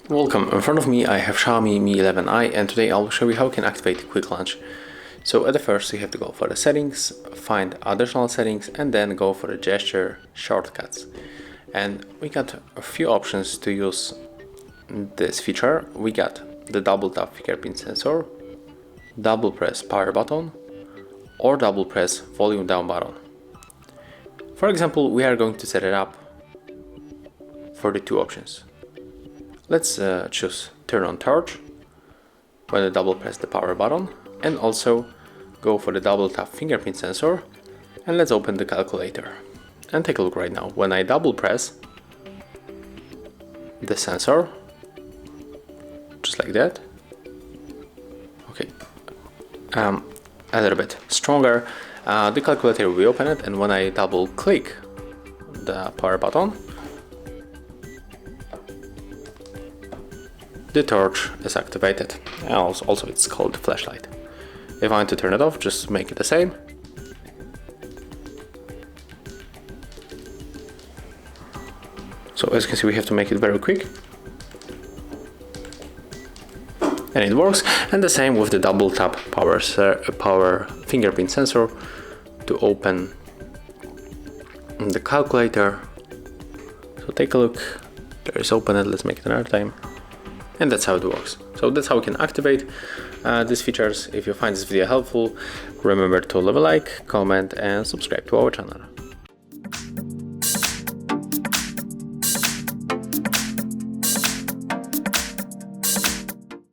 Welcome, in front of me I have Xiaomi Mi 11i, and today I'll show you how you can activate Quick Launch. So at the first you have to go for the settings, find additional settings, and then go for the gesture shortcuts. And we got a few options to use this feature. We got the double tap fingerprint sensor, double press power button, or double press volume down button. For example, we are going to set it up for the two options. Let's choose turn on torch when I double press the power button, and also go for the double tap fingerprint sensor, and let's open the calculator and take a look right now. When I double press the sensor, just like that, okay, a little bit stronger, the calculator will open it, and when I double click the power button, the torch is activated. And also it's called the flashlight. If I want to turn it off, just make it the same. So as you can see, we have to make it very quick. And it works. And the same with the double tap power fingerprint sensor to open the calculator. So take a look. There is open it. Let's make it another time. And that's how it works. So that's how we can activate these features. If you find this video helpful, remember to leave a like, comment, and subscribe to our channel.